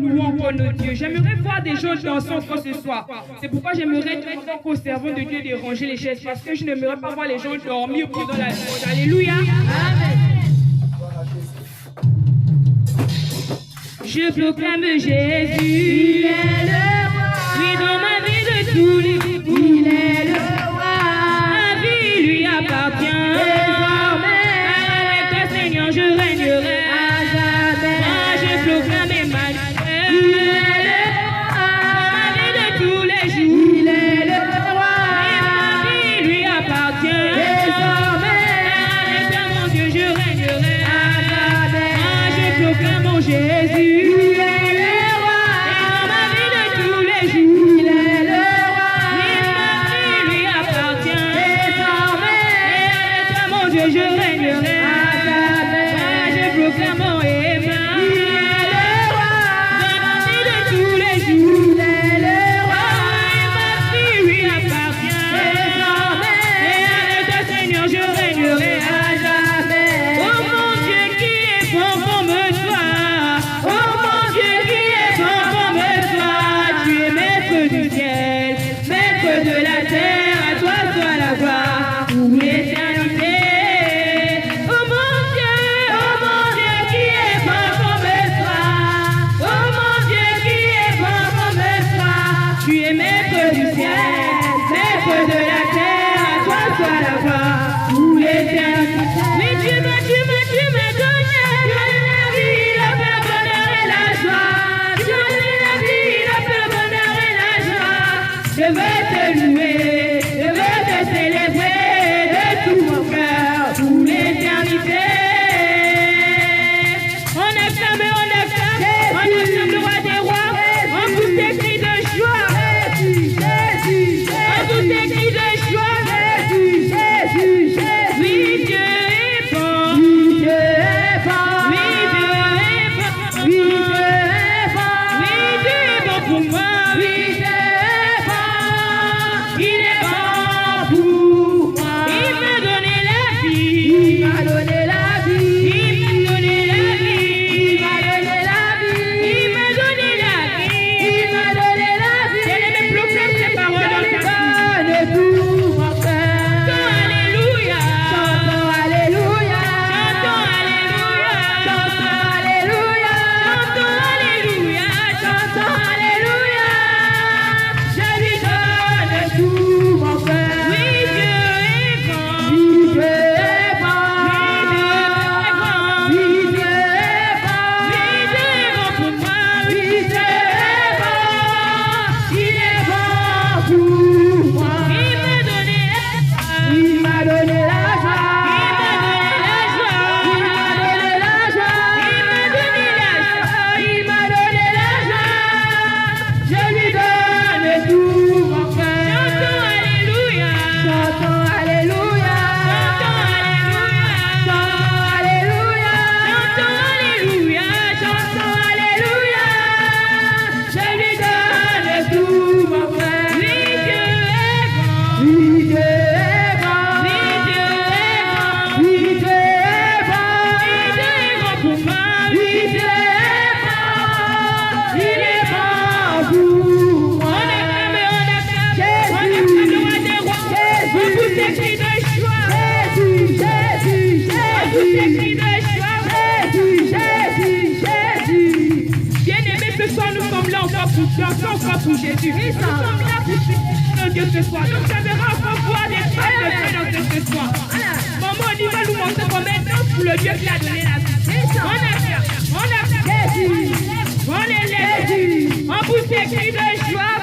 louons encore notre Dieu. J'aimerais voir des gens danser encore ce soir. C'est pourquoi j'aimerais demander qu'au servant de Dieu de ranger les chaises parce que je n'aimerais pas voir les gens dormir pendant la louange. Alléluia. Amen. Je proclame Jésus. Il est le roi. Oui, dans ma vie de tous les jours. Il est le roi. Ma vie lui appartient. Désormais, avec toi, Seigneur, je régnerai à jamais. Moi, je proclame Emmanuel. Il est le roi. Dans ma vie de tous les jours. Il est le roi. Et ma vie lui appartient. Désormais, avec toi, mon Dieu, je régnerai à jamais. Moi, je proclame mon Jésus. Pour Jésus. Nous sommes là pour Dieu ce soir. Donc j'aimerais encore voir des femmes de Dieu dans ce soir. Maman, il va nous montrer comment maintenant pour le Dieu qui a donné la vie. On est là. On est Jésus. On est là. On pousse des cris de joie.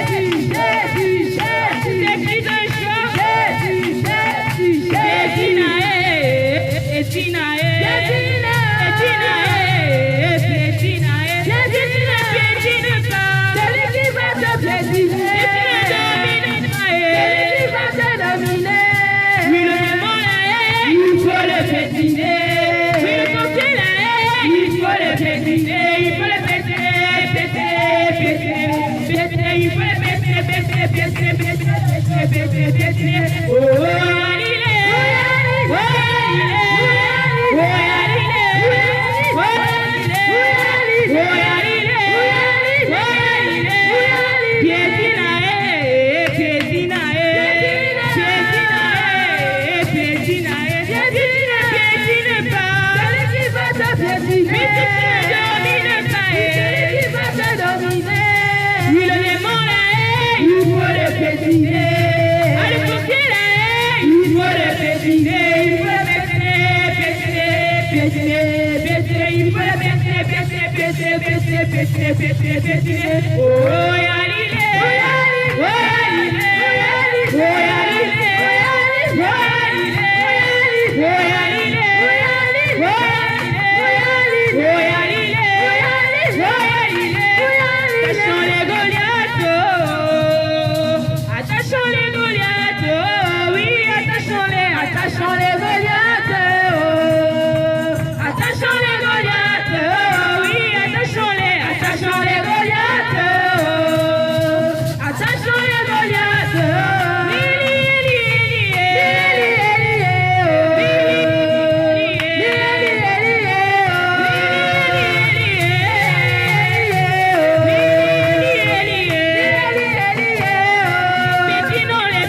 Jésus. Jésus. Jésus. Des cris de joie. Jésus. Jésus. Jésus. Jésus. Oh, pétiner. Allez, pour qu'il aille, il faut le pétiner. Il faut le pétiner, pétiner. Il faut le pétiner, pétiner. Oh, Yalilé, oh, Yalilé, oh, Yalilé, oh, Yalilé, oh, Yalilé, attachons les Goliaths, attachons les Goliaths, oui, attachons les Goliaths, attachons les Goliaths, oui, attachons les Goliaths, attachons les Goliaths,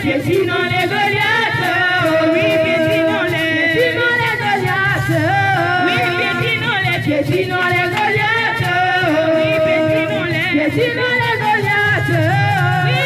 pétinons les Goliaths, oui, pétinons-les, oui, pétinons-les, pétinons les Goliaths, oui, pétinons-les, pétinons les Goliaths, oui,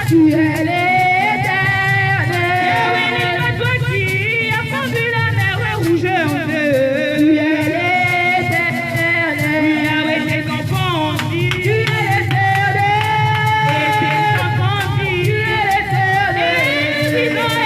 Tu es l'éternel. Yahweh, toi qui as fondu la mer rouge en deux. Tu es l'éternel. Yahweh, tes enfants ont dit. Tu es l'éternel. Et tes enfants ont dit. Tu es l'éternel. Et ils ont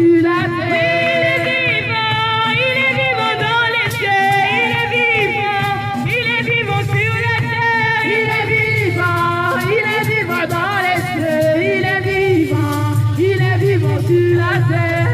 sur la terre. Il est vivant dans les cieux, il est vivant sur la terre. Il est vivant dans les cieux, il est vivant sur la terre.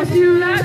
Sur la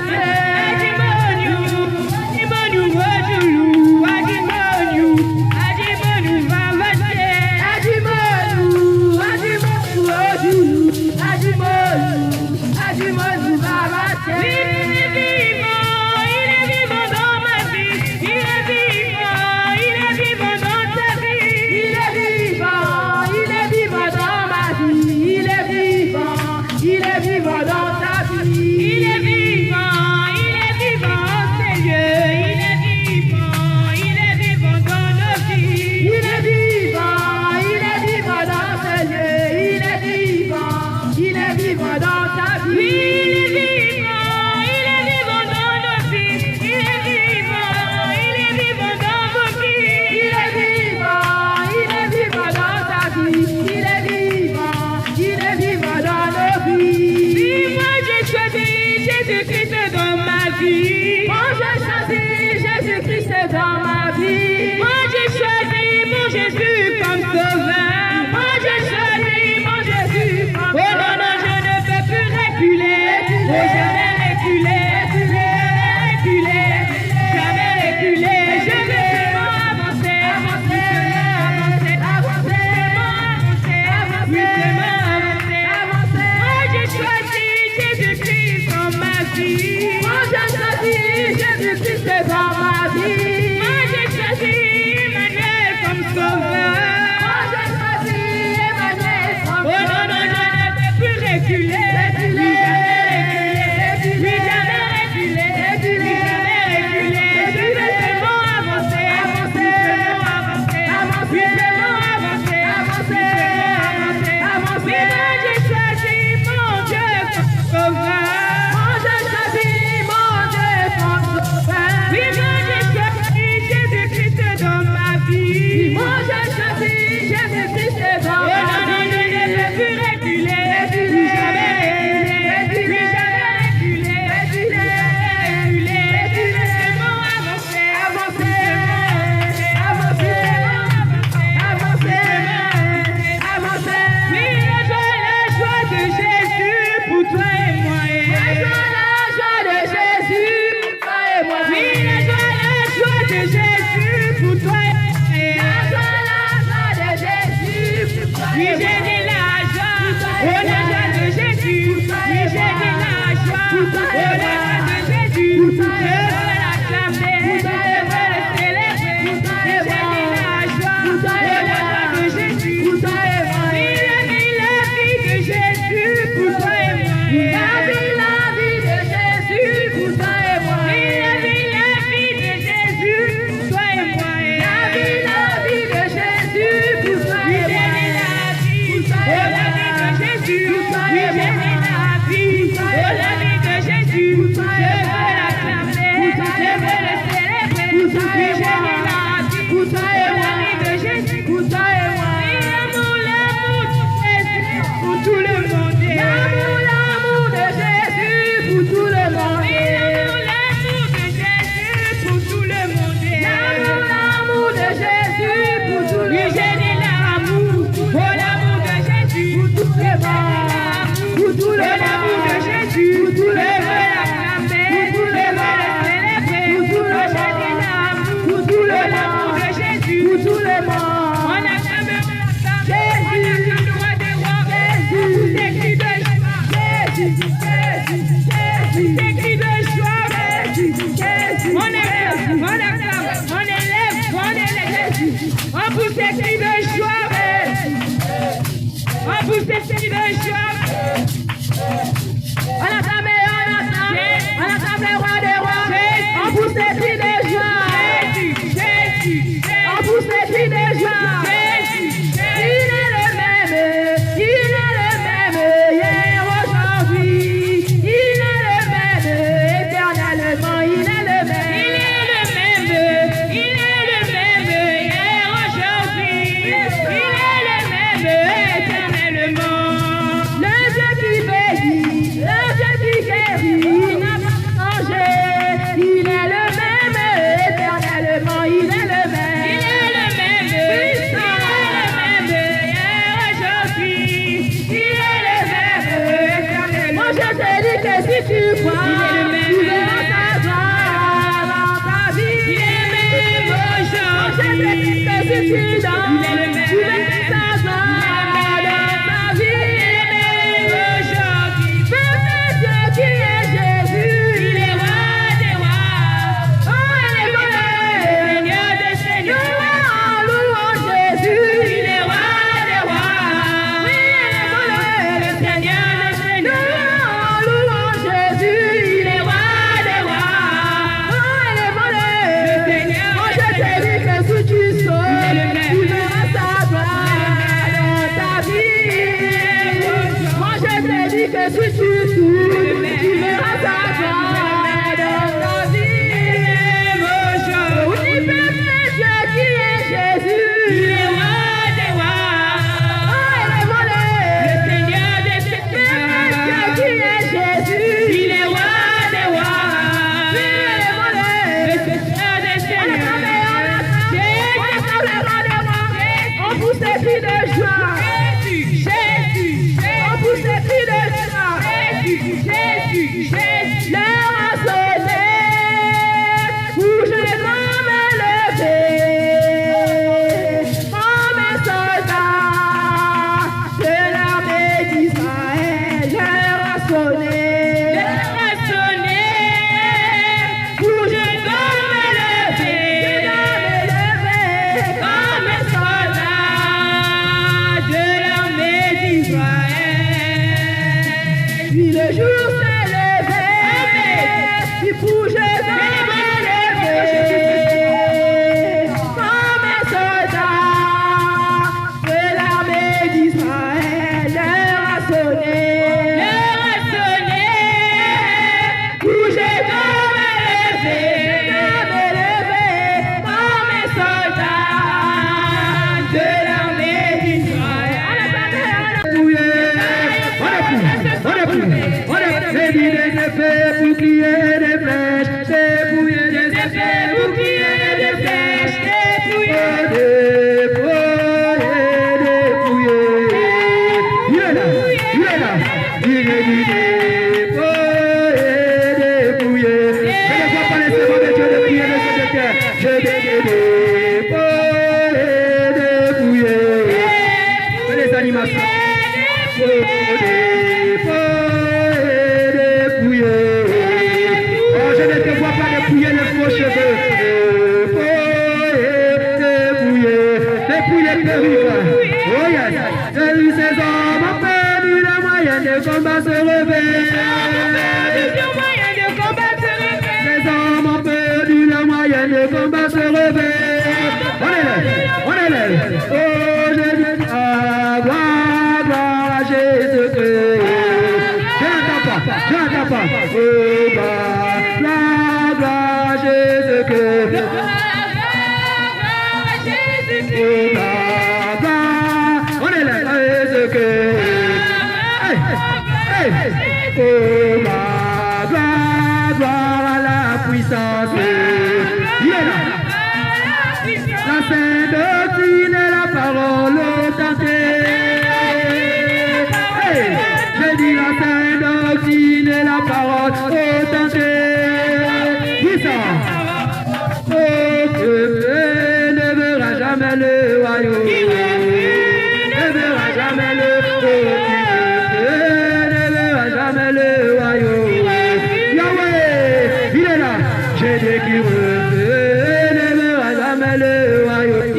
On attend le roi des rois. On pousse les te vois pas dépouiller les faux cheveux. Dépouiller les perruques. Oh yes. J'ai vu ces hommes ont perdu le moyen de combat se lever. Ces hommes ont perdu le moyen de combat se lever. On est là. Oh, je dis, gloire, gloire à Jésus-Christ. Je n'entends pas. Oh, gloire, gloire à Jésus-Christ. Oh, gloire, on est là, Jésus-Christ. Oh, gloire à la puissance. Il est là. La sainte doctrine et la parole authentique. Je dis la sainte doctrine et la parole authentique. Dis ça. Oh, que ne verra jamais le royaume. Ne verra jamais le royaume. Ne verra jamais le royaume. Yahweh, il est là. J'ai dit qu'il refait. Ne verra jamais le royaume.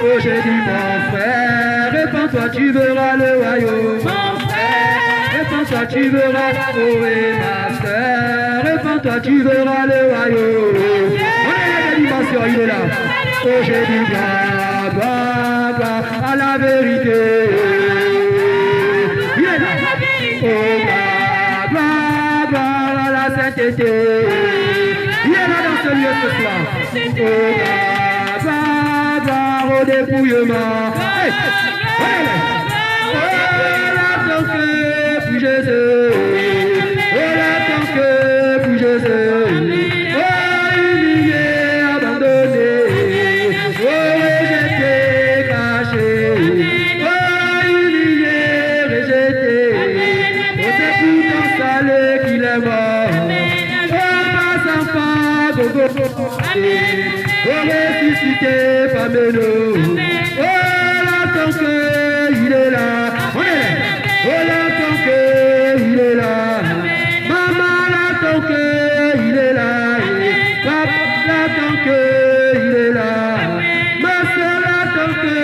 Oh, j'ai dit mon frère, répands-toi, tu verras le royaume. Mon frère, répands-toi, tu verras. Oh, et ma sœur, répands-toi, tu verras le royaume. On est là, la dimension, il est là. Oh, j'ai dit gloire, gloire, gloire à la vérité. Il est là. Oh, gloire, gloire, gloire à la sainteté. Il est là dans ce lieu ce soir. Oh, gloire, gloire au dépouillement. Hey, oh, là, tant que puis Jésus. Oh, là, tant que puis Jésus. Oh, humilié, abandonné. Oh, rejeté, caché. Oh, humilié, rejeté. Oh, c'est pourtant salé qu'il est mort. Oh, passant pas, gogo. Oh, ressuscité, Pamelo. Oh, là, tant que il est là. On est là. Oh, là, tant que il est là. Maman, là, tant que il est là. Papa, là, tant que il est là. Ma soeur, là, tant que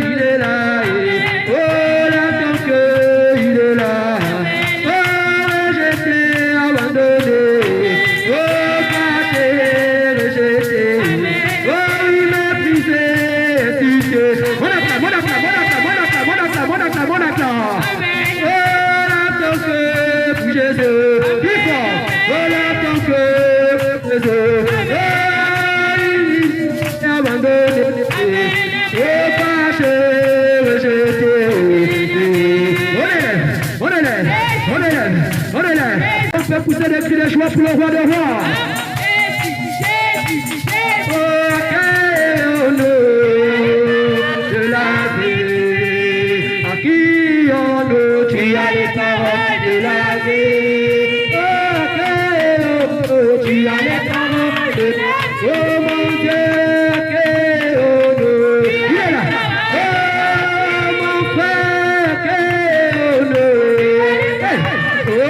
il est là. Oh, là, tant que il est là. Oh, rejeté, abandonné. Oh, caché, rejeté. Oh, il méprisé, insulté. Mon acclame. Oh, là, tant que pour Jésus. Plus fort. Oh, là, tant que pour Jésus. Oh, il est abandonné. Oh, caché, rejeté. On est là. On peut pousser des cris de joie pour le roi de rois. Oh, quel honneur de la vie. À qui honneur tu as les paroles de la vie. Oh, quel honneur tu as les paroles de la vie. Oh, mon Dieu, quel honneur. Il est là. Oh, mon frère, quel honneur. Hey. Oh,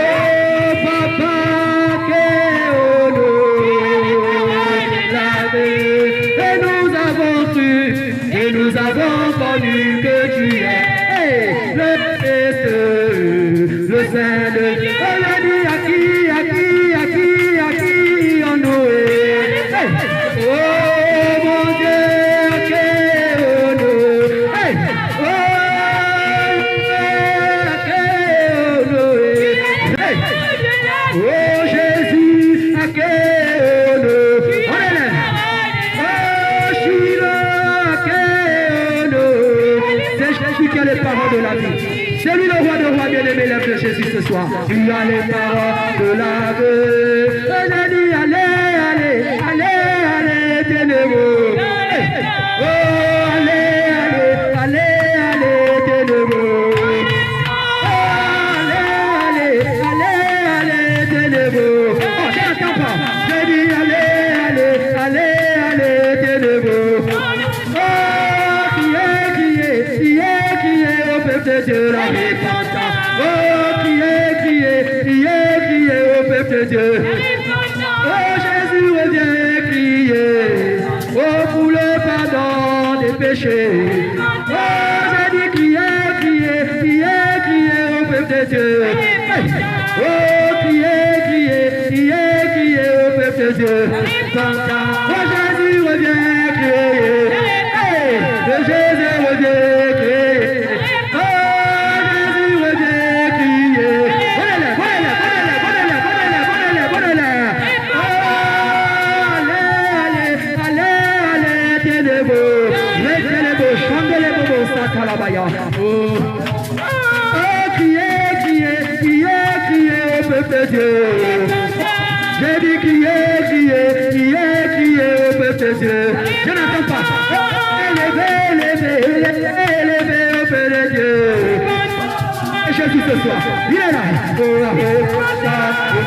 papa, quel honneur. La vie. Et nous avons connu que tu es. Hey, le Christ, le Saint de Dieu. On a dit à qui on nous est. Hey. Oh mon Dieu, quel honneur. Hey. Oh, quel honneur. Hey. Oh Jésus, à quel honneur. On est là. Oh Shiloh, à quel honneur. C'est Jésus qui a les paroles de la vie. C'est lui le roi de rois bien-aimé, lève de Jésus ce soir. Tu as les paroles de la vie. Et j'ai dit allez, ténébreux. Hey. Oh, allez, ténébreux. Oh, allez, ténébreux. Oh, je n'entends pas. J'ai dit allez, ténébreux. Oh, qui est au peuple de Dieu la repentance. Oh, qui est au peuple peuple de Dieu. Oh Jésus, reviens crier. Oh pour le pardon des péchés. Oh j'ai dit crier, crier, crier, crier au peuple de Dieu. Oh crier, crier, crier, crier au peuple de Dieu. Oh Jésus, reviens crier. Que Jésus reviens crier. Oh Jésus, reviens crier. Oh, criez, criez, criez, criez au peuple de Dieu. J'ai dit crier, crier, crier, crier au peuple de Dieu. Je n'entends pas. Élevez, élevez, élevez, élevez au peuple de Dieu. Et Jésus ce soir, il est là.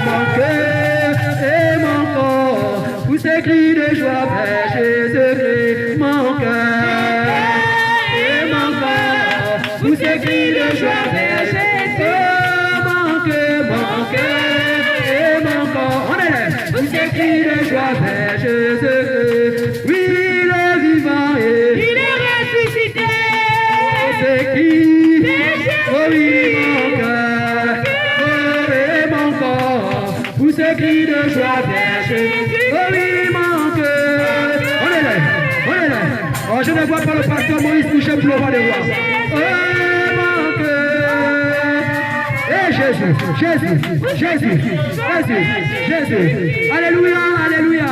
Mon cœur et mon corps, où ces cris de joie vers Jésus-Christ, mon cœur et mon corps, où ces cris de joie vers Jésus, mon cœur et mon corps, on est là, où ces cris de joie vers Jésus-Christ, oui, il est vivant et il est ressuscité. C'est qui? Oh oui, mon cœur, oh et mon corps, où ces cris de joie vers Jésus, oh oui, mon cœur, on est là, on est là. Oh, je ne vois pas le pasteur Moïse toucher pour le roi des rois. Oh mon cœur, et Jésus, Jésus, Jésus, Jésus, Jésus, alléluia, alléluia,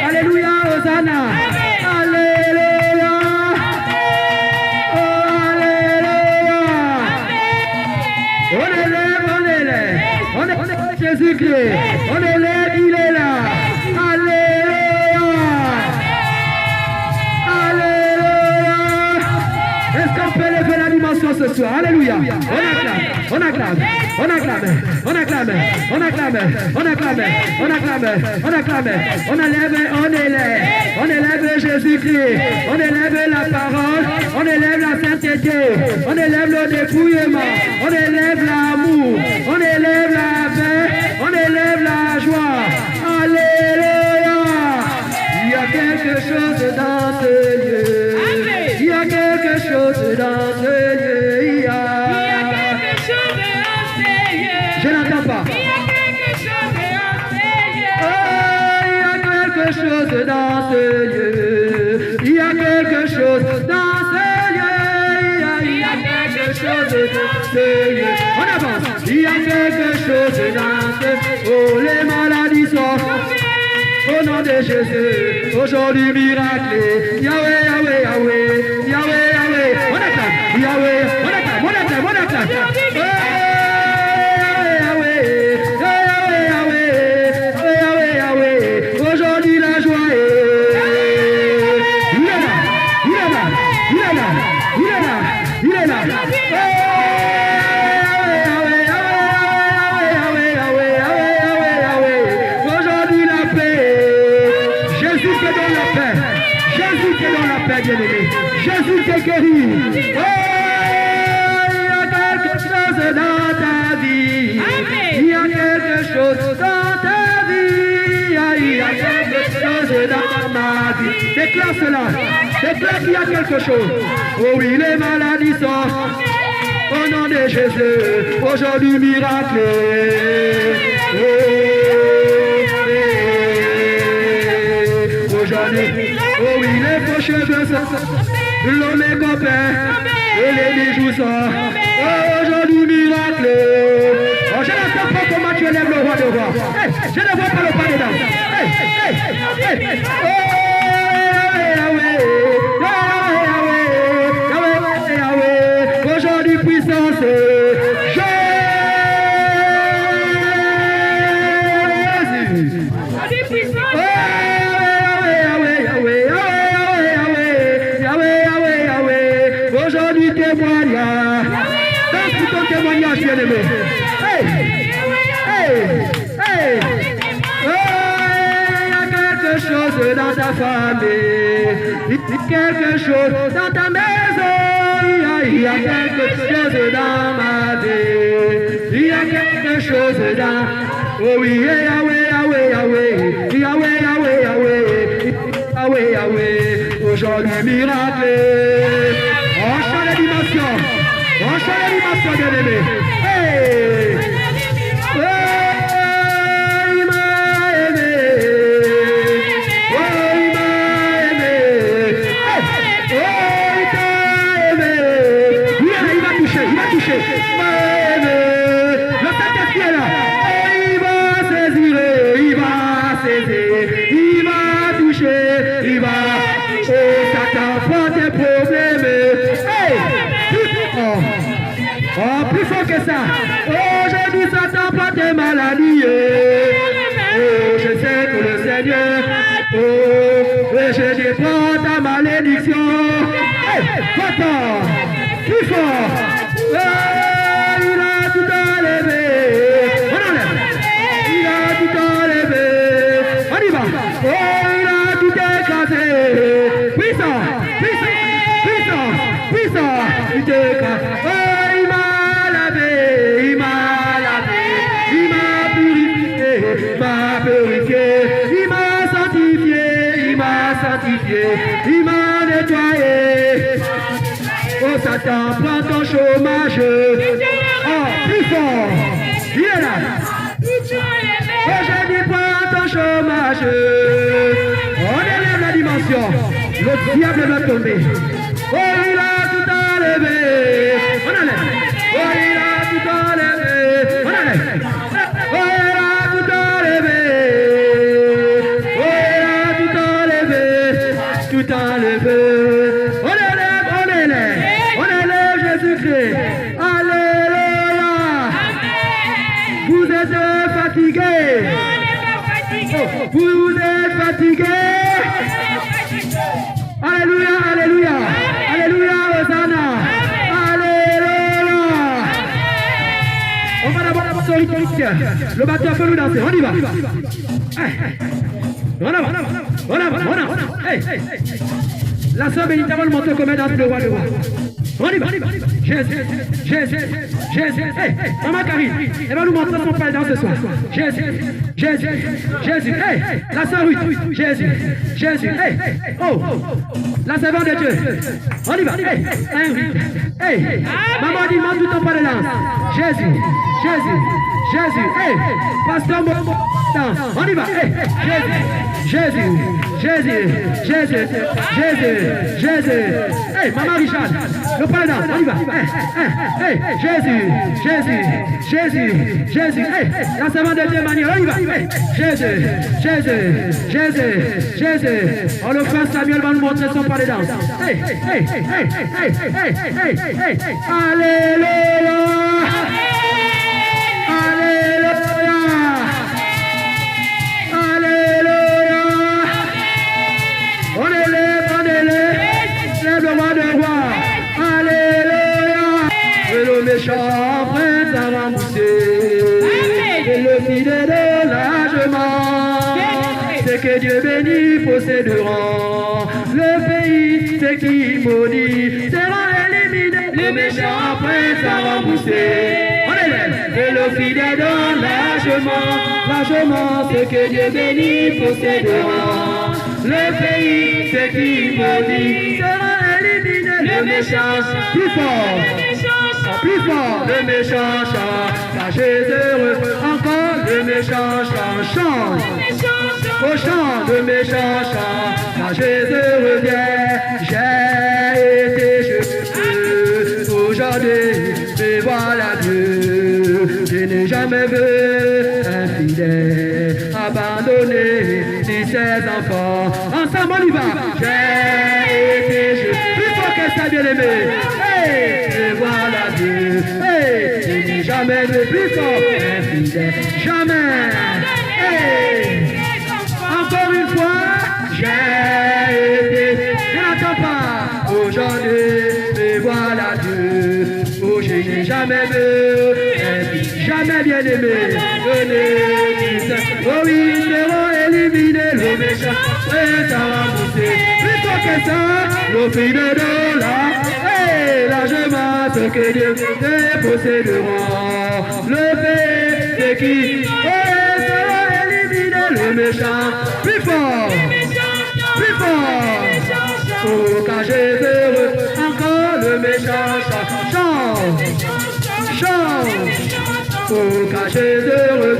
alléluia, Hosanna, alléluia. On est Jésus-Christ. On est là, il est là. Alléluia. Alléluia. Est-ce qu'on peut lever la dimension ce soir? Alléluia. On acclame, on acclame, on acclame, on acclame, on acclame, on acclame, on acclame, on acclame, on élève Jésus-Christ, on élève la parole, on élève la sainteté, on élève le dépouillement, on élève l'amour, on élève la paix, on élève la joie. Alléluia. Il y a quelque chose dans ce lieu. Il y a quelque chose dans ce lieu. Je n'entends pas. Il y a quelque chose dans ce lieu. Il y a quelque chose dans ce lieu. Il y a quelque chose dans ce lieu. On avance. Il y a quelque chose dans ce lieu. Oh, les maladies sortent. Au nom de Jésus, aujourd'hui miracle. Yahweh, Yahweh, Yahweh, Yahweh, Yahweh. On acclame. Yahweh, on acclame, on acclame, on acclame. Aujourd'hui la joie est. Il est là, il est là, il est là, il est là, il est là. Aujourd'hui la paix. Jésus te donne la paix. Jésus te donne la paix, bien-aimé. Jésus te guérit. Il y a quelque chose dans ta vie. Il y a quelque chose dans ta vie. Il y a quelque chose dans ma vie. Déclare cela. Déclare qu'il y a quelque chose. Oh oui, les maladies sortent. Au nom de Jésus. Aujourd'hui, miracle. Aujourd'hui. Oh oui, les faux cheveux sortent. L'homme est copain. Et les bijoux sortent. Oh, aujourd'hui, miracle. Oh, je ne sais pas comment tu élèves le roi de roi. Hey, je ne vois pas le pas dedans. Hey, hey, hey. Oh, Yahweh, Yahweh, Yahweh, Yahweh. Aujourd'hui, puissance. Jésus. Oh, Yahweh, Yahweh, Yahweh, Yahweh, Yahweh, Yahweh. Aujourd'hui, témoignage. Danse pour ton témoignage, bien-aimé. Hey, hey, hey. Il y a quelque chose dans ta famille. Il y a quelque chose dans ta maison. Il y a quelque chose dans ma vie. Il y a quelque chose dans Oh oui, Yahweh, Yahweh, Yahweh, Yahweh, Yahweh, Yahweh, Yahweh, Yahweh, aujourd'hui miracle. On change les dimensions, on change les dimensions, bien-aimé. Hey! Il m'a aimé, oh il m'a aimé, oh il t'a aimé. Il va toucher, il va toucher. Il m'a aimé, le Saint-Esprit est là. Il va saisir, il va toucher, il va. Oh Satan, prends tes problèmes. Hey! Oh, plus fort que ça. Oh, je dis Satan, prends tes maladies. Oh, je sais que le Seigneur. Oh, je dis prends ta malédiction. Hey, va-t'en. Plus fort. Oh, il a tout enlevé. On enlève. Il a tout enlevé. On y va. Oh, il a tout écrasé. Puissant, puissant, puissant, puissant. Il t'écrase. Oh, il m'a lavé, il m'a lavé, il m'a purifié, il m'a sanctifié, il m'a sanctifié, il m'a nettoyé. Oh Satan, prends ton chômage. Oh, plus fort. Il est là. Oh, je dis prends ton chômage. On élève la dimension. Le diable va tomber. Oh, il a tout enlevé. On enlève. Oh, il a tout enlevé. On enlève. Oh, il a tout enlevé. Oh, il a tout enlevé. Tout enlevé. On élève Jésus-Christ. Alléluia. Vous êtes fatigués. Oh, vous êtes fatigués. Alléluia, alléluia. Alléluia, Hosanna. Alléluia. On va d'abord la solitaire. Le batteur peut nous danser. On y va. On avance, on avance. Hey. La sœur Bénitavole montre comment danser le roi de roi. On y va. Jésus, Jésus, Jésus. Hey, maman Karine, elle va nous montrer son pas dans ce soir. Jésus, Jésus, Jésus. Hey, la sœur Ruth, Jésus, Jésus. Hey, oh, la servante de Dieu. On y va. Hey, maman dit, demande tout ton pas de danse. Jésus, Jésus, Jésus. Hey, pasteur Momo, danse. On y va. Hey, Jésus, Jésus, Jésus, Jésus, Jésus. Hey, maman Richard, le pas de danse. On y va. Hey, Jésus, Jésus, Jésus, Jésus. Hey, la servante de Dieu Manuel, on y va. Hey, Jésus, Jésus, Jésus, Jésus. On le fait, Samuel va nous montrer son pas de danse. Hey, alléluia. Alléluia. Alléluia. On élève, lève le roi de roi. Alléluia. Et le méchant prince a remboursé. Et le fidèle largement. C'est que Dieu bénit posséderont. Le pays, c'est qui maudit, sera éliminé. Le méchant prince a remboursé. On élève. Et le fidèle donne largement, ce que Dieu bénit posséderont. Le pays, c'est qui maudit, sera éliminé. Le méchant, plus fort, le méchant chante, car Jésus heureux. Encore le méchant chante, au chant, le méchant chante, car Jésus revient. J'ai été jeté, aujourd'hui, me voilà Dieu. Je n'ai jamais vu un fidèle abandonné ni ses enfants. Ensemble on y va. J'ai été jeté, plus fort que ça, bien-aimé. Hey, me voilà Dieu. Hey, je n'ai jamais vu plus fort un fidèle. Jamais. Hey, encore une fois, j'ai été. Je n'attends pas. Aujourd'hui, me voilà Dieu. Oh, je n'ai jamais vu. Jamais bien aimé, oh oui, ils seront éliminés, le méchant est à rembourser. Plutôt que ça, nos filles de dollars, et largement ce que Dieu te posséderont. Le fait, c'est qui? méchant, plus fort, plus fort. Oh, quand j'ai heureux, encore le méchant chante, chante. Oh, quand j'ai heureux,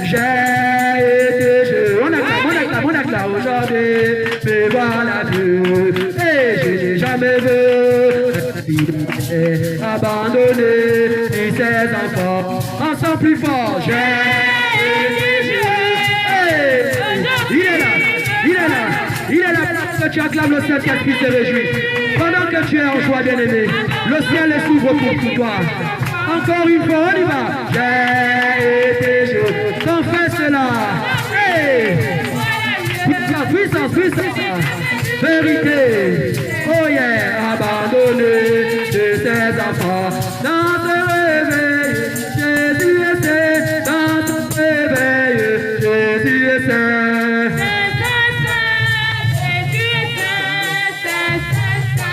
j'ai été jeune. On acclame aujourd'hui, mais voilà Dieu, et je n'ai jamais vu abandonné ni ses enfants. Ensemble plus fort, j'ai été jeune. Il est là, il est là, il est là. Que tu acclames le Saint-Esprit se réjouit. Pendant que tu es en joie, bien-aimé, le ciel s'ouvre pour toi. Encore une fois, on y va. J'ai été jeune. Confesse cela. Hey! Puissance, puissance. Vérité. Oh yeah, abandonné de ses enfants. Dans ce réveil, Jésus est saint. Dans ce réveil, Jésus est saint.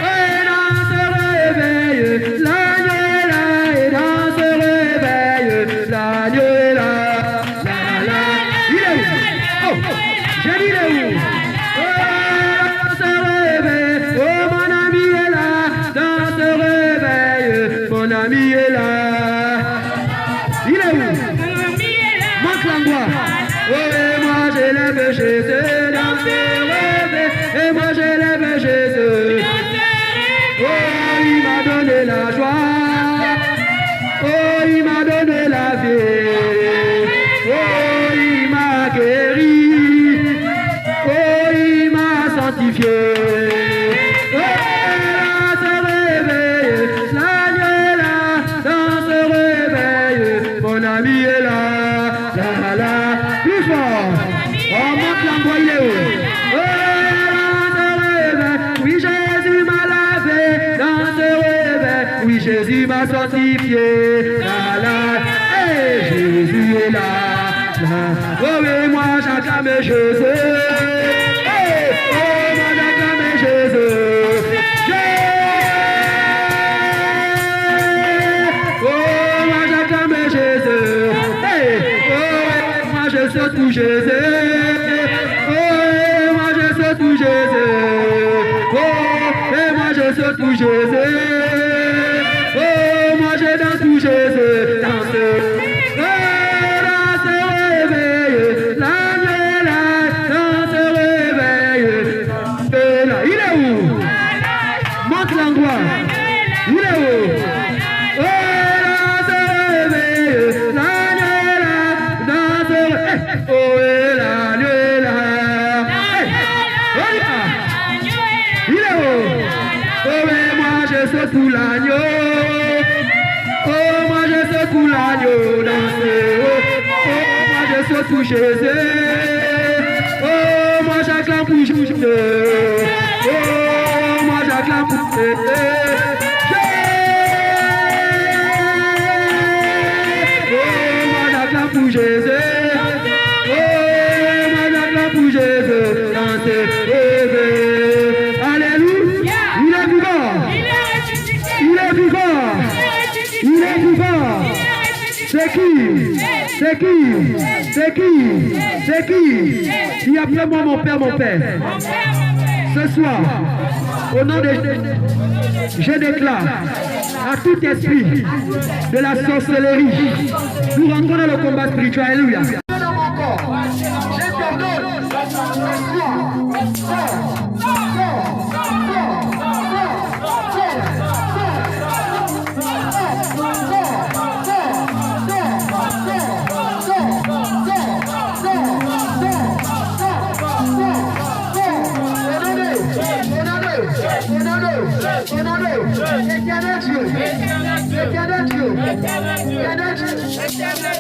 Et dans ce réveil, l'agneau est là. Et dans ce réveil, l'agneau est là. Il est où? Oh, j'ai dit il est où? Jésus dans ce réveil, et moi je lève Jésus. Oh, il m'a donné la joie. Oh, il m'a donné la vie. Oh, il m'a guéri. Oh, il m'a sanctifié. Oh, dans ce réveil, l'agneau est là. Dans ce réveil, mon ami est là. La la, plus fort. Oh, monte l'endroit, il est où? Oh, dans ce réveil, oui, Jésus m'a lavé. Dans ce réveil, oui, Jésus m'a sanctifié. La, la, hey, Jésus est là. La, oh, oui, moi j'acclame Jésus. Hey, oh, moi j'acclame Jésus. Oh, moi j'acclame Jésus. Hey, oh, moi je saute pour Jésus. Pour Jésus, oh, et moi je saute pour Jésus, oh, moi je danse pour Jésus, danse, oh, dans ce réveil, l'agneau est là, dans ce réveil, là, il est où? Montre l'endroit, il est où? Oh, dans ce réveil, l'agneau est là, dans ce réveil, oh, et l'agneau est là. Pour l'agneau, oh moi je saute pour l'agneau, danser, oh moi je saute pour Jésus, oh moi j'acclame pour Jésus, oh moi j'acclame pour Jésus, oh moi j'acclame pour Jésus, oh moi j'acclame pour Jésus, danser, alléluia, il est vivant. Il est vivant. Il est vivant. C'est qui? C'est qui? C'est qui? C'est qui? Dis après moi mon Père, mon Père. Ce soir, au nom de je déclare à tout esprit de la sorcellerie, nous rentrons dans le combat spirituel. Alléluia. Dans mon corps, je t'ordonne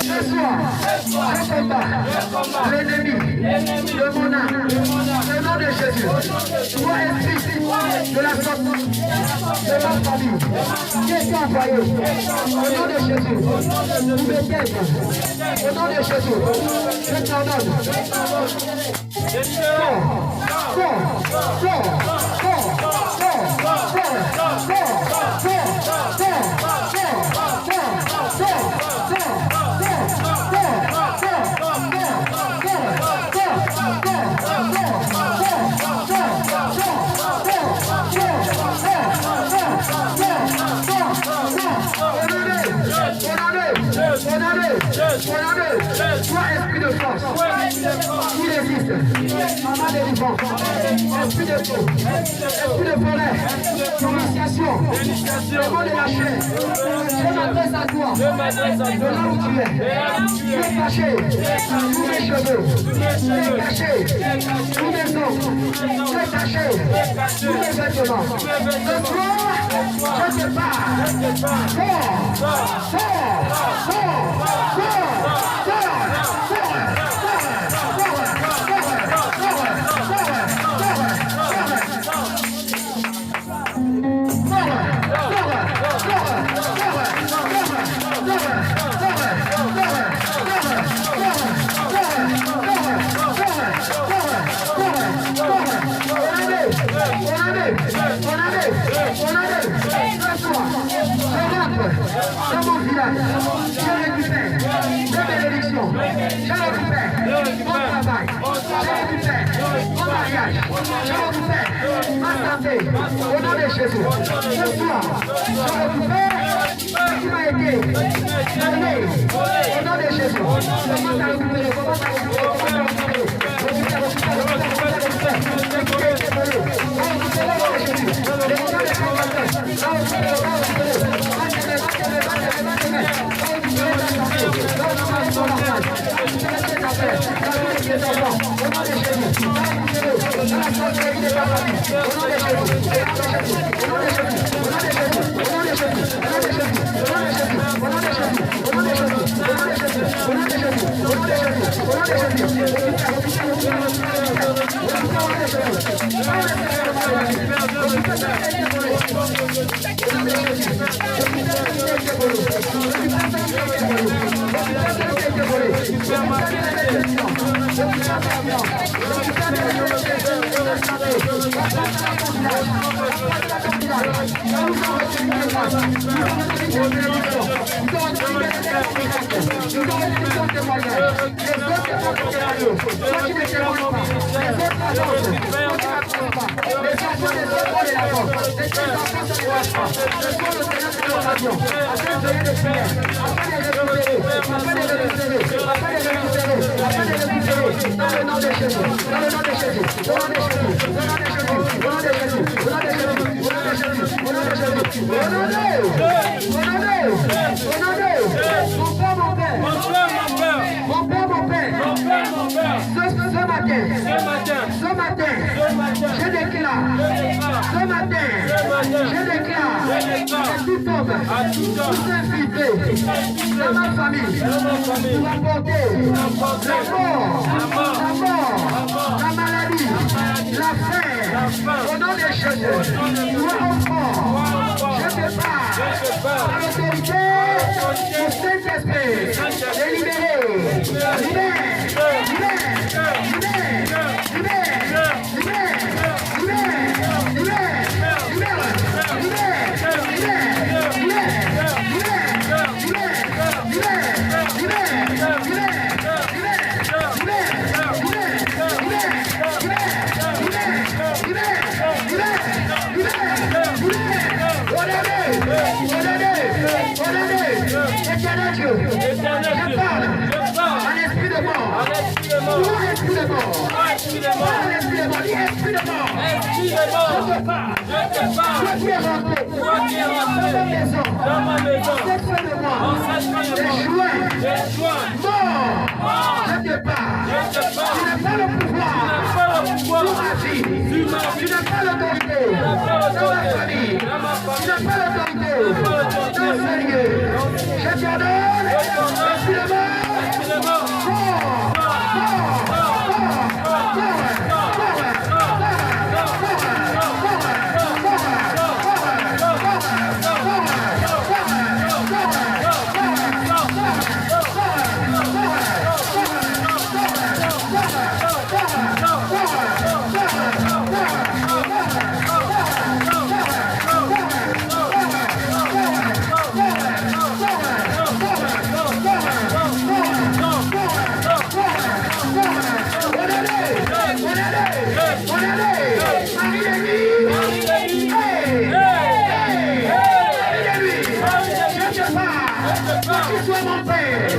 ce soir, ce soir, je combat l'ennemi de mon âme, au nom de Jésus. Toi, esprit de la sortie de ma famille, qui est envoyé au nom de Jésus, vous me guette, au nom de Jésus, je t'ordonne. maman délivrance, esprit de feu, esprit de forêt, initiation, démon de la chair, je m'adresse à toi, de là où tu es, tu es caché, tous mes cheveux, tu es caché, tous mes ongles, tu es caché, tous mes vêtements. Ce soir, je te parle, dans mon village, je récupère mes bénédictions, je récupère mon travail, je récupère mon mariage, je récupère ma santé, au nom de Jésus. Ce soir, je récupère ce qui m'a été donné, au nom de Jésus. Comment t'as récupéré, comment t'as récupéré, je déclare, ce matin, je déclare à tout homme, tout invité dans ma famille, pour apporter la mort, la maladie, la faim, au nom de Jésus, toi enfant, je te parle, à l'autorité du Saint-Esprit, délibéré, je parle en esprit de mort. Esprit de mort. Esprit de mort. Esprit de mort. Esprit de mort. Je te parle. Toi qui es rentré dans ma maison. Cette fin de moi. Des joints. Mort. Je te parle. Tu n'as pas le pouvoir sur ma vie. Tu n'as pas l'autorité dans ma famille. Tu n'as pas l'autorité dans ce lieu. Je t'ordonne. Esprit de mort. Sois mon père,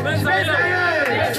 mes alliés,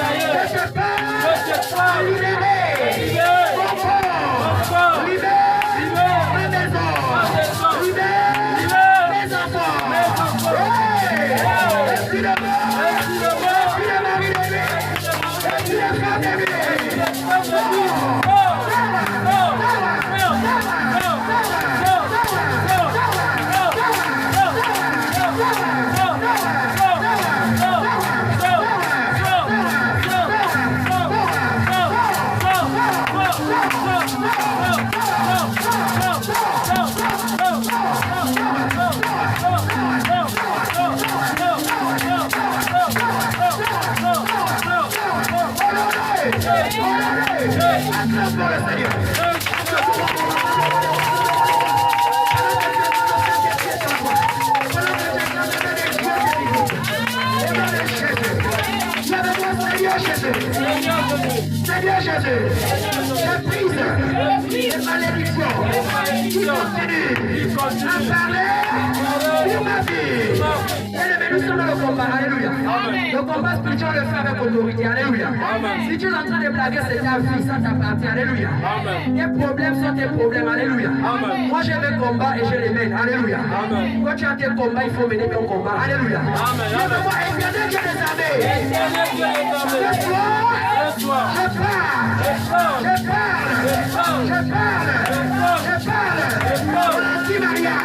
Acclame pour le Seigneur. Seigneur Jésus, je brise les malédictions qui continuent à parler sur ma vie. Nous sommes dans le combat, alléluia. Le combat spirituel, le fait avec autorité, alléluia. Si tu es en train de blaguer, c'est ta vie, ça t'appartient, alléluia. Tes problèmes sont tes problèmes, alléluia. Moi j'ai mes combats et je les mène, alléluia. Quand tu as tes combats, il faut mener ton combat, alléluia. Lève-moi et viens de Dieu des armées. Ce soir, je parle. Anti-Maria,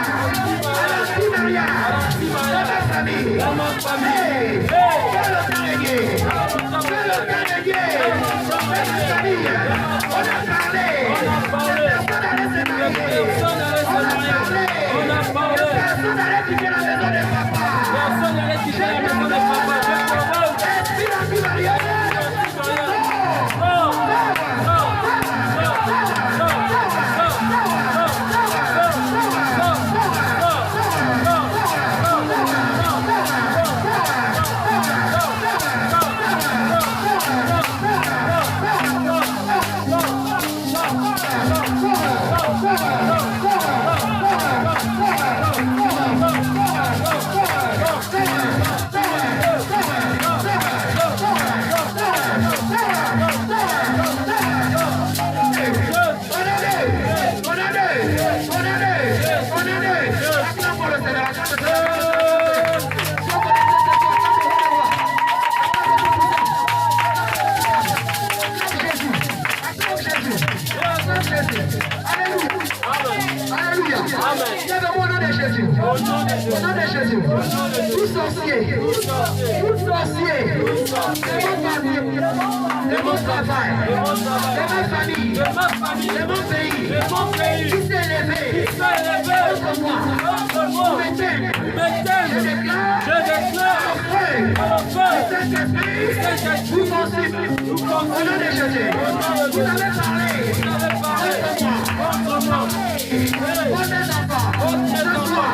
dans ma famille. Fais le Canadien. Ma famille. On a parlé. Personne n'allait se marier. On a parlé. Personne n'allait quitter la maison de papa. Esprit d'anti-Maria. Tout sorcier de mon travail, de ma famille, de mon pays, qui s'est élevé contre moi, pour m'éteindre, je déclare le feu du Saint-Esprit vous consume. Au nom de Jésus, vous avez parlé contre moi. Vos enfants, ce soir,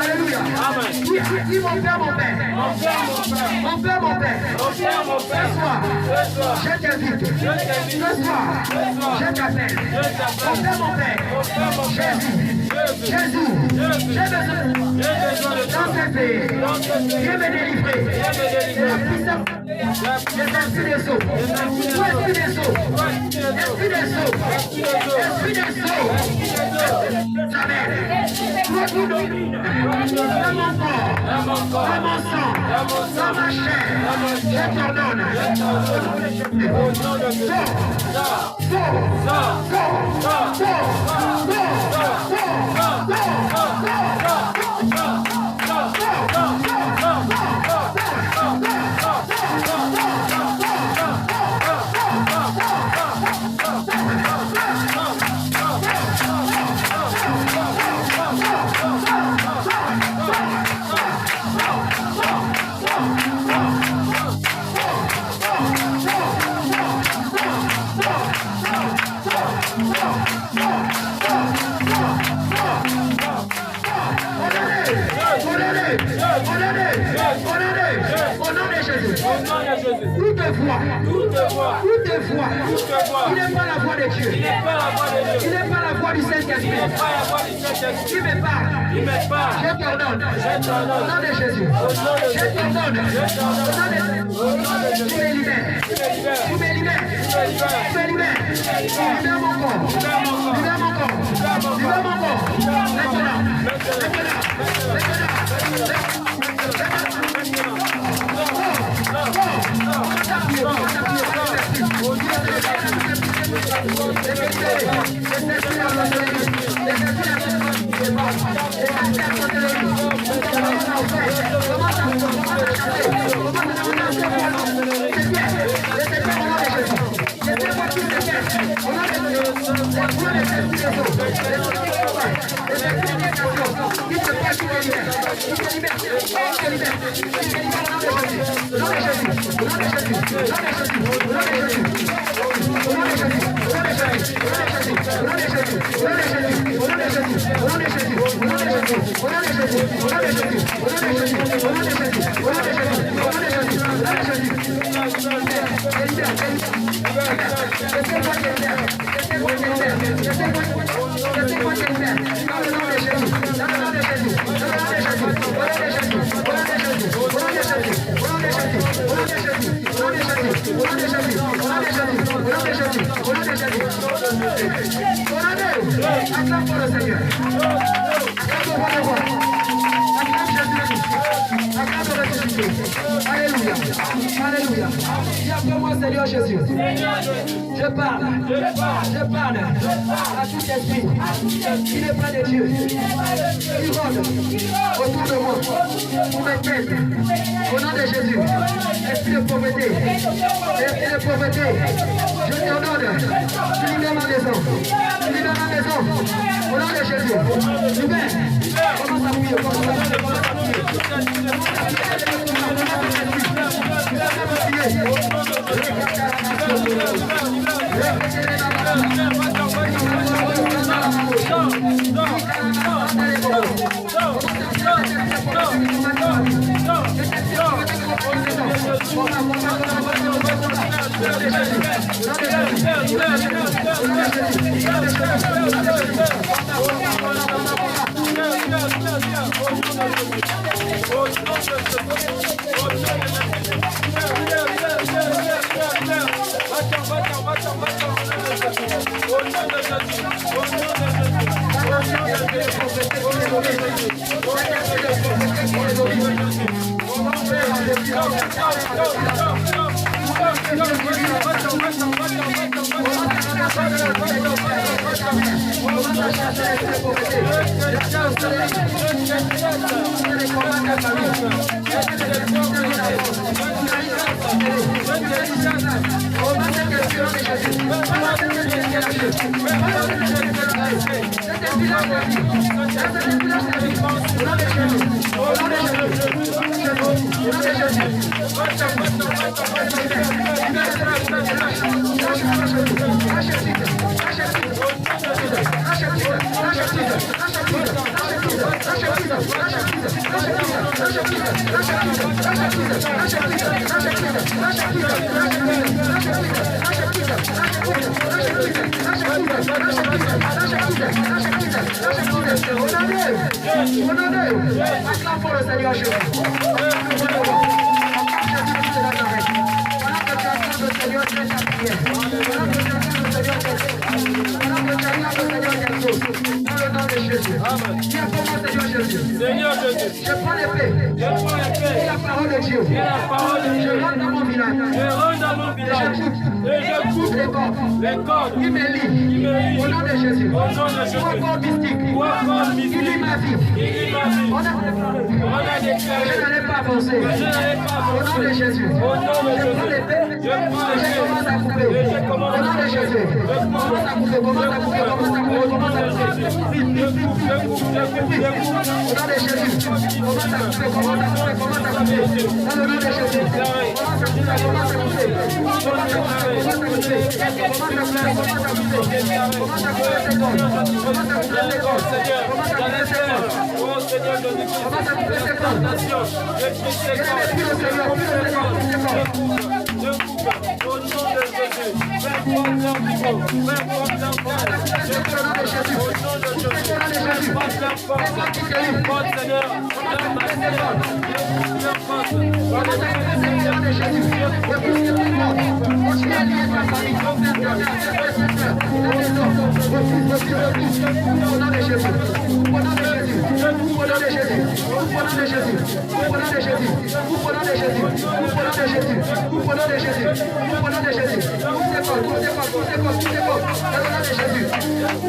Alléluia. Dis mon père. Ce soir, je t'invite. Ce soir, je t'appelle. Mon père. Jésus, j'ai besoin dans ce pays. Viens me délivrer de la puissance des esprits des sceaux. Esprit des sceaux. Amen. Dans mon corps, dans mon sang, dans ma chair, je t'ordonne. Toute voix. Il n'est pas la voix de Dieu. Il n'est pas la voix du Saint-Esprit. Qui me parle. Je t'ordonne. Au nom de Jésus. Je t'ordonne. Au nom de Jésus. Tu me libères. Libère mon corps. Alléluia. Alléluia. Dis après moi, Seigneur Jésus. Je parle à tout esprit qui n'est pas de Dieu, qui rôde autour de moi, pour me tête. Au nom de Jésus, esprit de pauvreté, je t'ordonne, tu libères ma maison, au nom de Jésus. Libère, commence à prier, Seigneur Jésus, je prends l'épée et la parole de Dieu. Je rentre dans mon village. Et je coupe les cordes qui me lient. Au nom de Jésus. Trois cordes mystiques qui lient ma vie. Je n'allais pas avancer. Au nom de Jésus. Je prends l'épée et je commence à couper. Au nom de Jésus. Commence à couper. Au nom de Jésus. Commence à couper. Dans le nom de Jésus.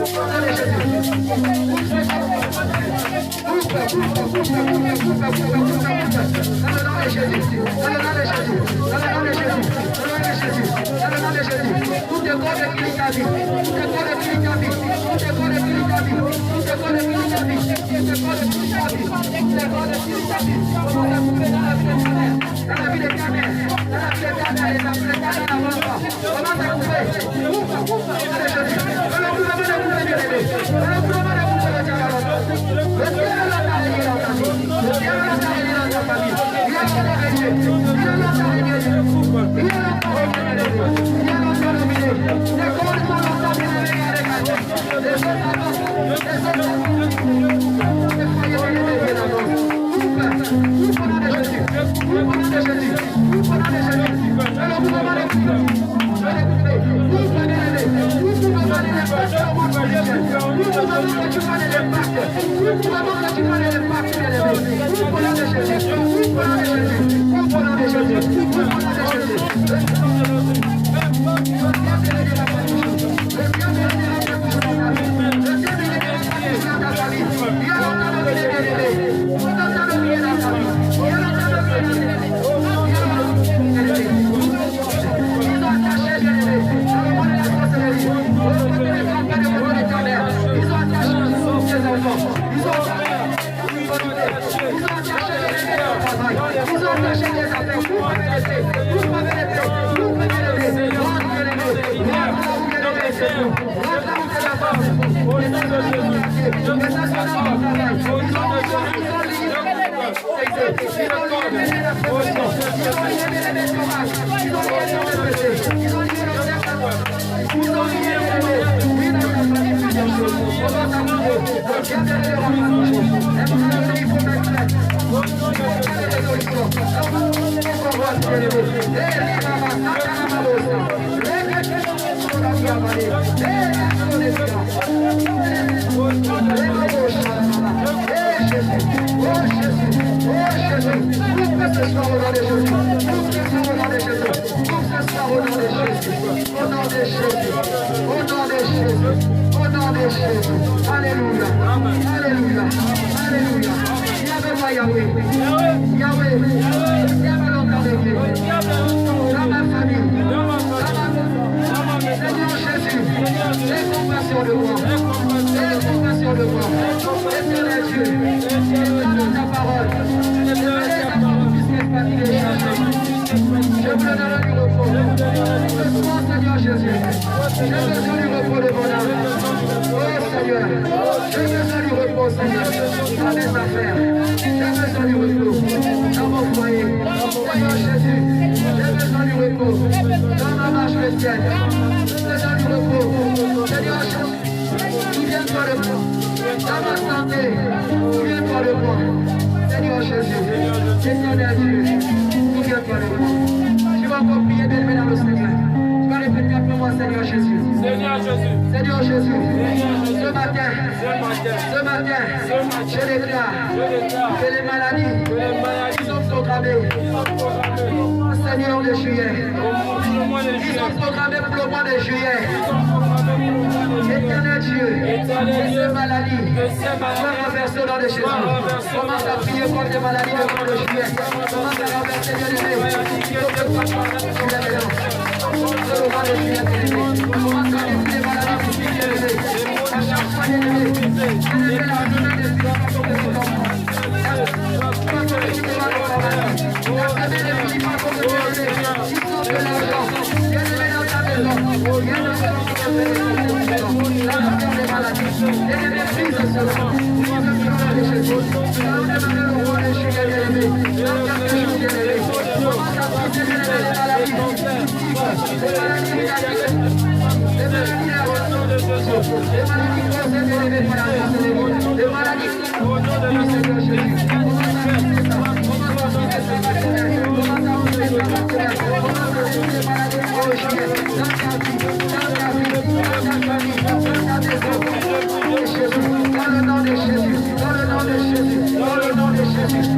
Dans le nom de Jésus,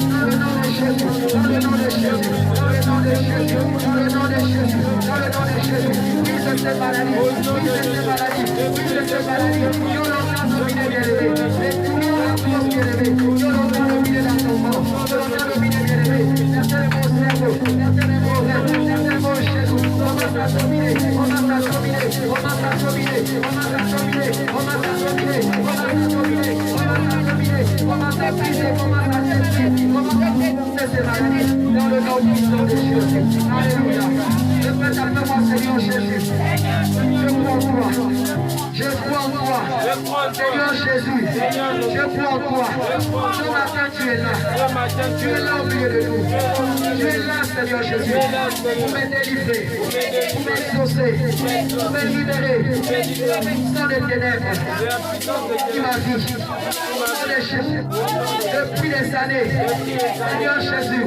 Dans le nom puissant de Jésus. Alléluia. Répète après moi, Seigneur Jésus. Je crois en toi. Je crois en toi. Seigneur Jésus. Je crois en toi. Ce matin, tu es là. Tu es là au milieu de nous. Tu es là, Seigneur Jésus. Pour me délivrer. Pour m'exaucer. Pour me libérer. Sans les ténèbres. Tu m'as vu. Depuis des années. Seigneur Jésus.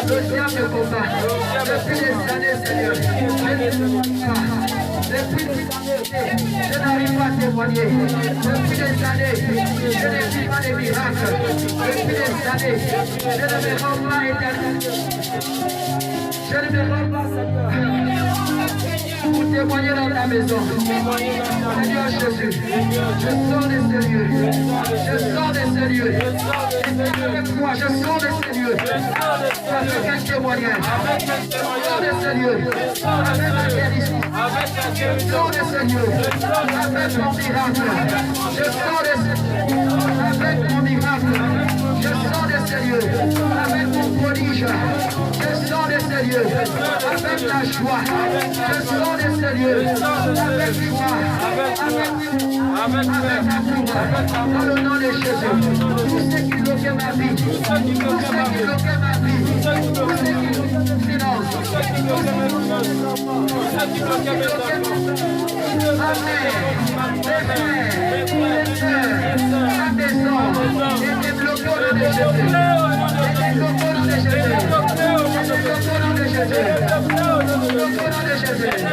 Le diable me combat. Depuis des années, Seigneur. Depuis des années, je n'arrive pas à témoigner. Depuis des années, je ne vis pas des miracles. Depuis des années, je ne me rends pas éternel. Je ne me rends pas, Seigneur. Pour témoigner dans ta maison. Seigneur Jésus, je sors de ce lieu. Je sors de ce lieu. Avec moi, je sors de ce lieu. Avec un témoignage. Je sors de ce lieu. Avec la guérison. Je sors de ce lieu. Avec mon miracle. Je sors de ce lieu. Avec mon miracle. Je sors de ce lieu. Avec mon prodige. Je sors de ce lieu. Avec la joie. Je sors de ce lieu. Avec joie. Avec amour. Dans le nom de Jésus. Tout ce qui bloquait ma vie. Tout ce qui bloquait ma vie. Tout ce qui bloquait mes finances. Tout ce qui bloquait mes ma mère, mes frères, mes soeurs, ma maison, était bloqué au nom de Jésus. Était bloqué au nom de Jésus. Était bloqué au nom de Jésus.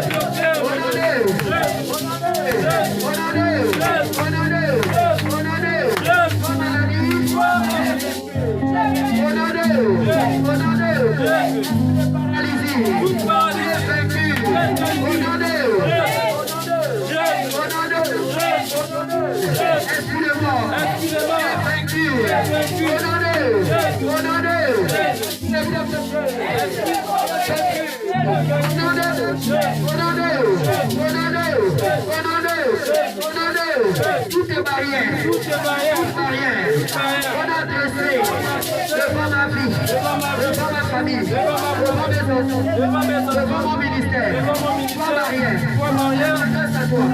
Bloqué au nom de Jésus. Toutes les barrières, on a dressé devant ma vie, devant ma famille, devant mes enfants, devant mon ministère, trois barrières, grâce à toi.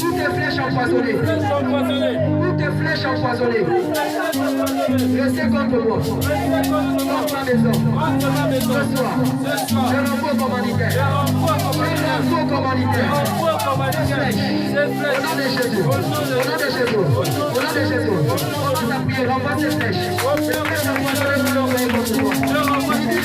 Toutes les flèches empoisonnées. Toutes les flèches empoisonnées. Restez contre moi. Contre ma maison. Ce soir, je l'envoie comme humanitaire. Je l'envoie comme humanitaire. Au nom de Jésus. Au nom de Jésus. Au nom de Jésus. On va t'appuyer. Renvoie ces flèches. Ces flèches empoisonnées que l'on va contre toi. Renvoie ces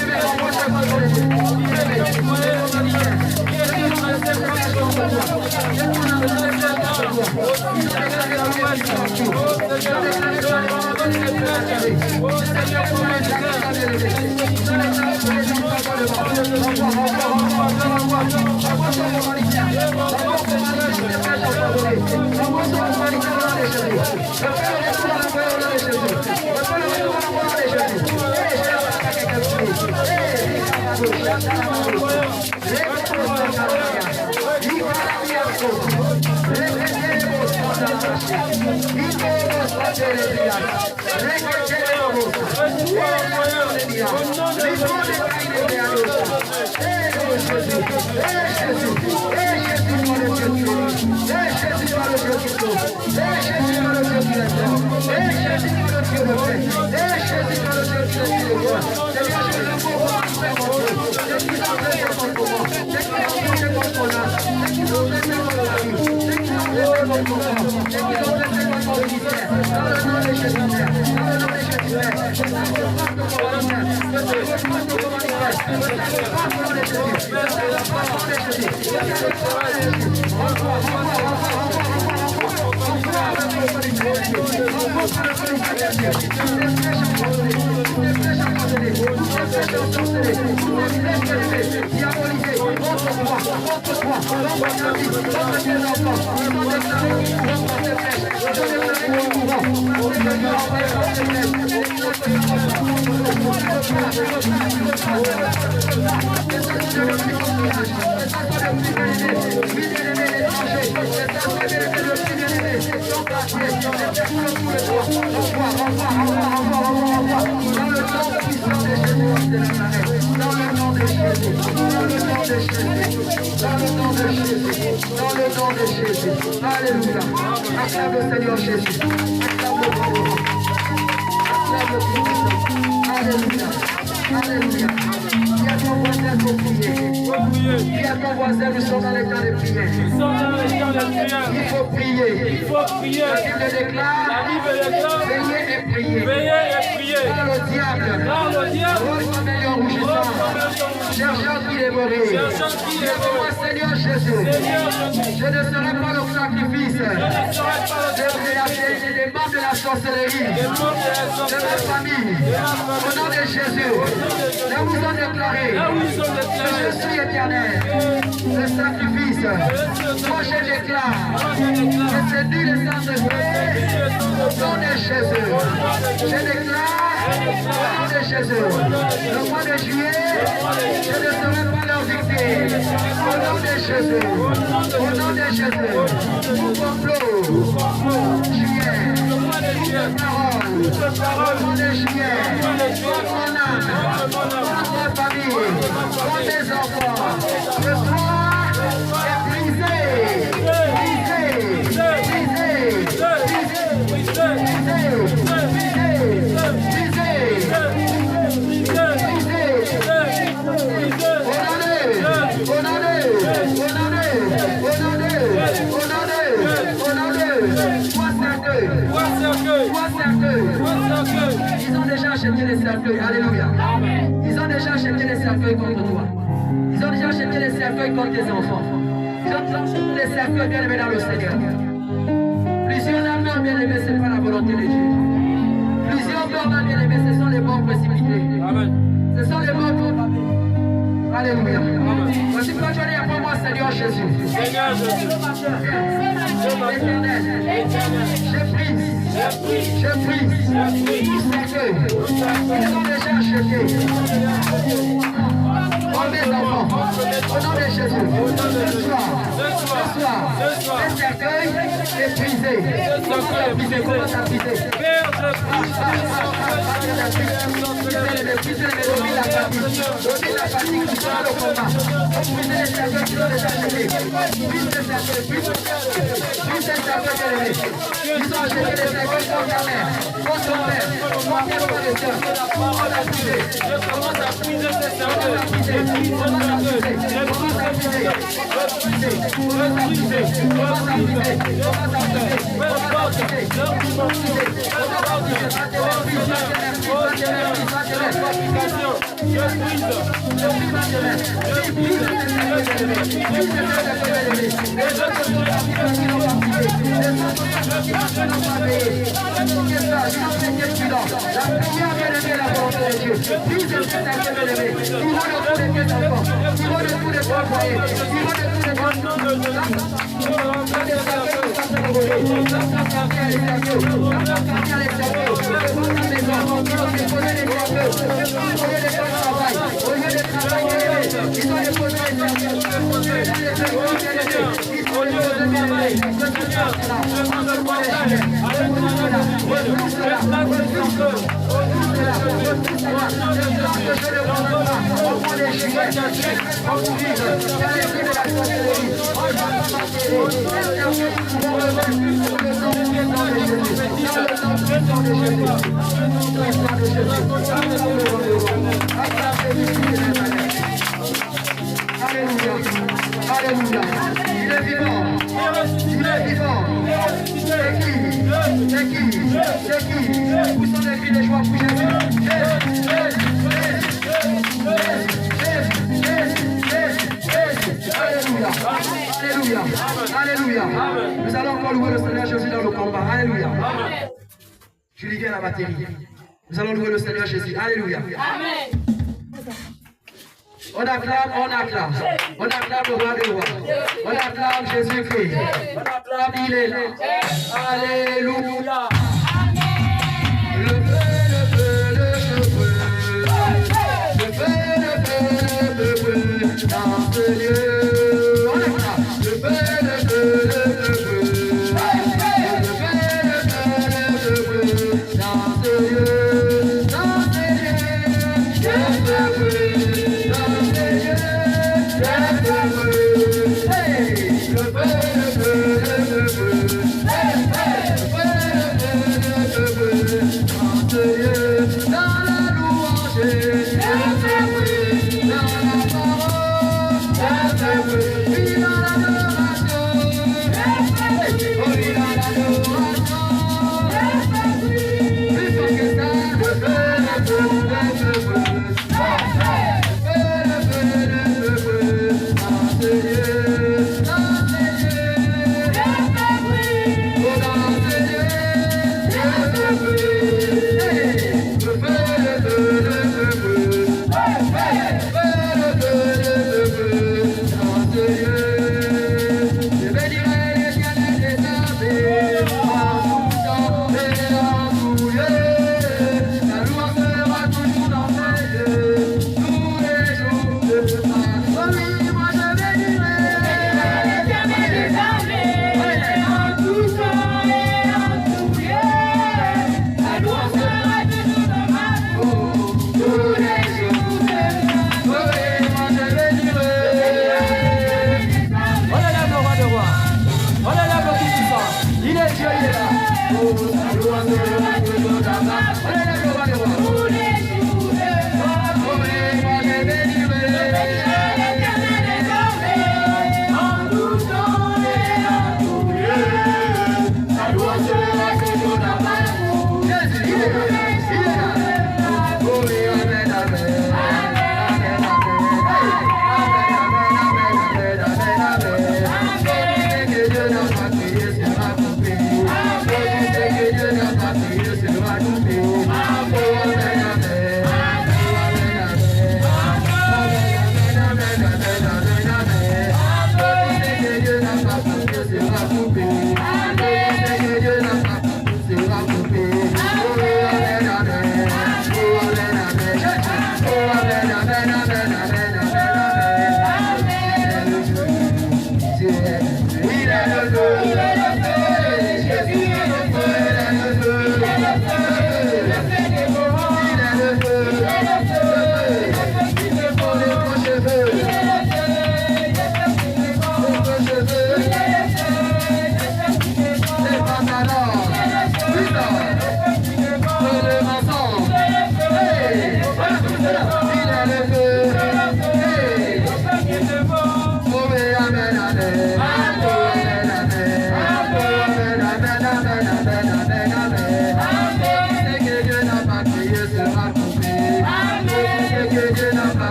Alléluia. Acclame le Seigneur Jésus. Alléluia. Alléluia. Il y a ton voisin pour prier. Il y a ton voisin, nous sommes dans les temps de prière. Il faut prier. La Bible déclare, veillez et priez. Car le diable, comme un lion rougissant, cherchant qui dévorer. Dis-moi, Seigneur Jésus, je ne serai pas le sacrifice des membres de la sorcellerie, de ma famille. Au nom de Jésus, nous vous avons déclaré que je suis éternel. Le sacrifice, moi je déclare que c'est dit le Saint-Esprit. Au nom de Jésus, je déclare au nom de Jésus, le mois de juillet, je ne serai pas leur victime. Au nom de Jésus, au nom de Jésus, tout complot, juillet, toute parole, au nom de juillet, contre mon âme, contre ma famille, contre mes enfants, le soir est brisé, Ils ont déjà acheté les cercueils, alléluia. Ils ont déjà acheté les cercueils contre toi. Ils ont déjà acheté les cercueils contre tes enfants. Ils ont déjà acheté les cercueils bien aimés dans le Seigneur. Plusieurs meurent bien aimés, ce n'est pas la volonté de Dieu. Plusieurs meurent bien aimés, ce sont les morts précipités. Ce sont les morts programmés. Alléluia. Voici que tu es après moi, Seigneur Jésus. Seigneur Jésus. Éternel. Je prie. Ils ont déjà acheté. Oh mes enfants, au nom de Jésus, ce soir, le cercueil est brisé. Comment ça brisé? Alléluia. Il est vivant. Il est vivant. C'est qui? Où sont les cris de joie pour Jésus? encore louer le Seigneur Jésus dans le combat. Alléluia. Tu lui viens la batterie. Nous allons louer le Seigneur Jésus. Alléluia. Amen. On acclame le roi des rois. On acclame Jésus-Christ. On acclame, il est là. Alléluia. Le feu, le feu, le feu. Le feu, le feu, le feu. Dans ce lieu. On acclame. Le feu, le feu, le feu. Le feu, le feu, le feu. Dans ce lieu. Dans ce lieu. Je te prie.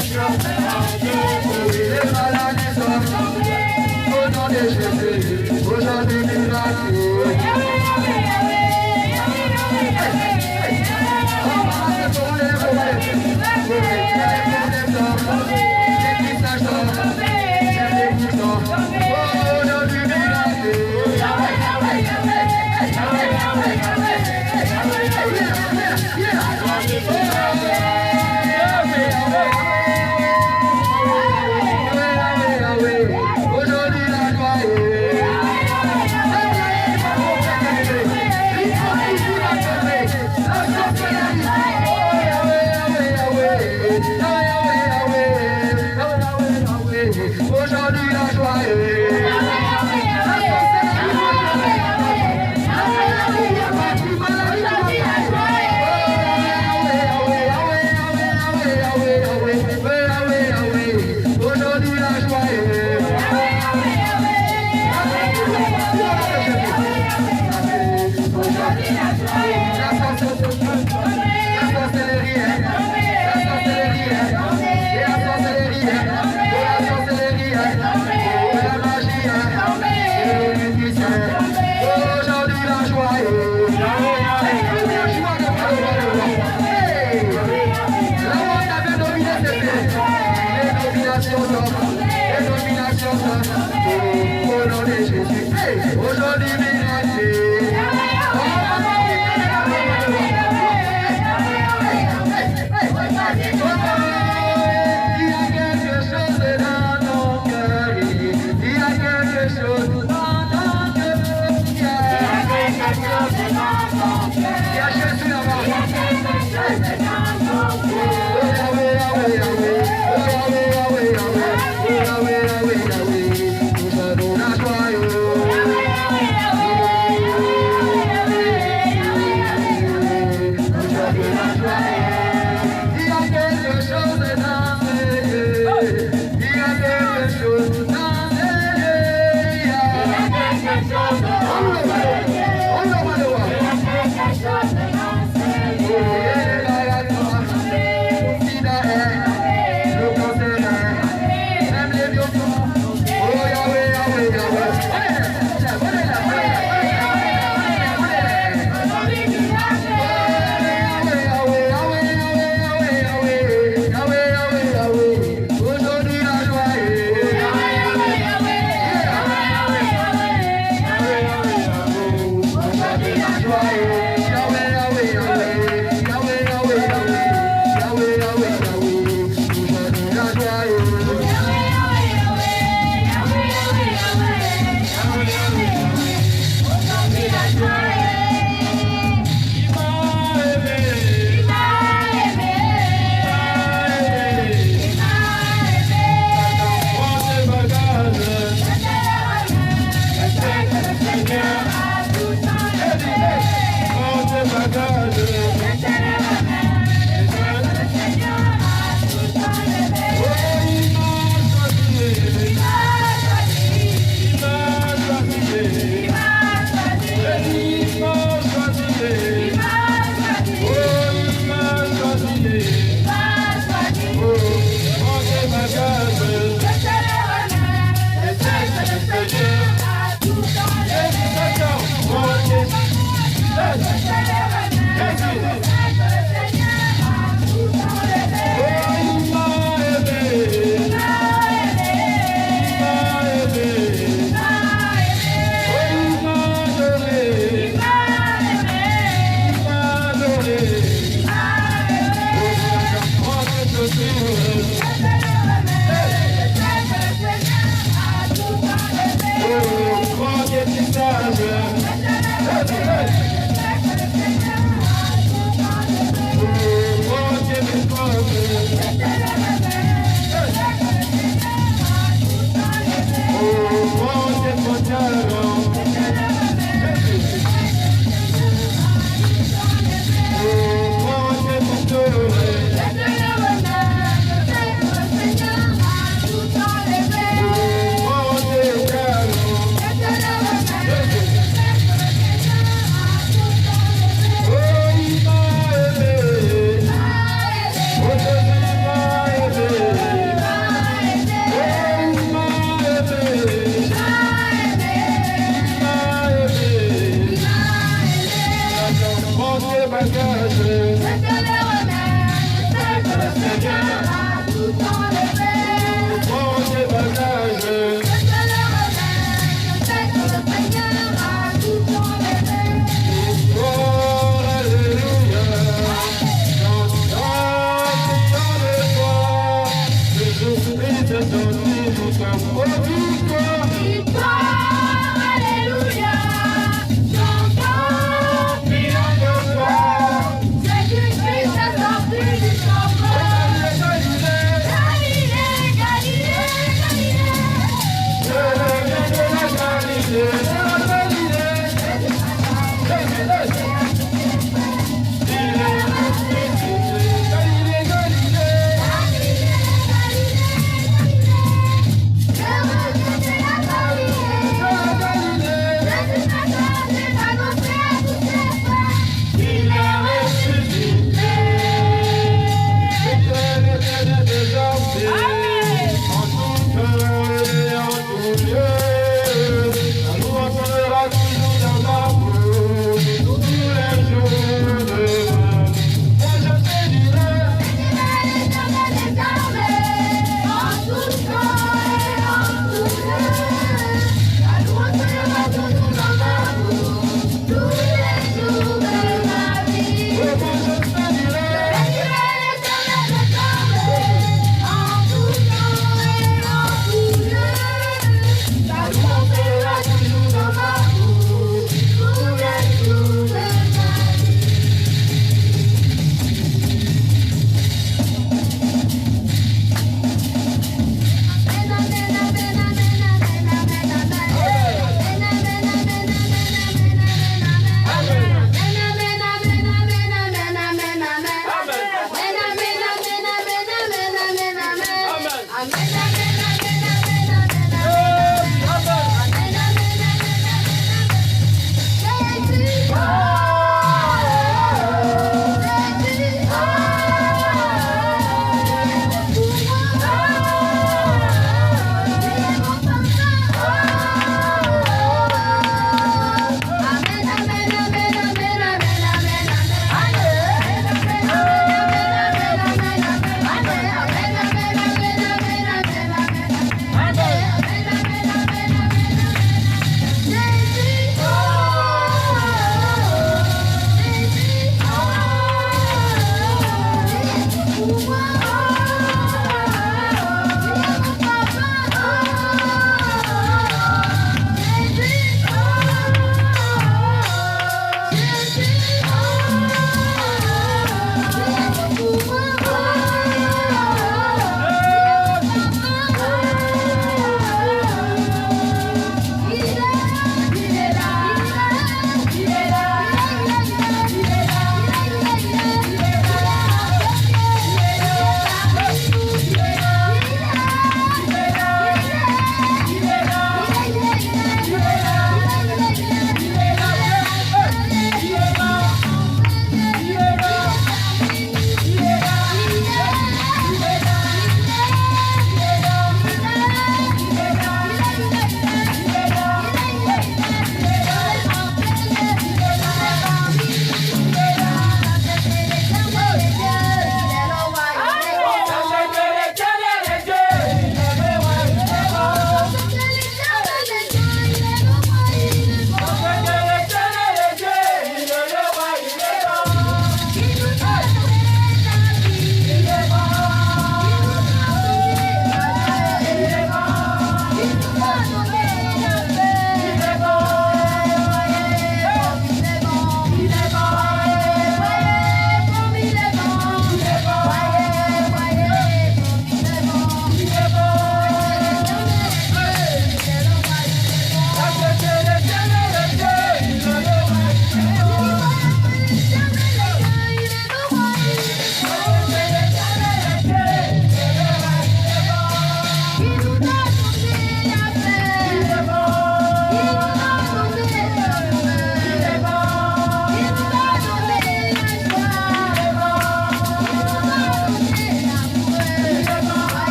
Les maladies sont tombées. Au nom de Jésus, aujourd'hui miracle.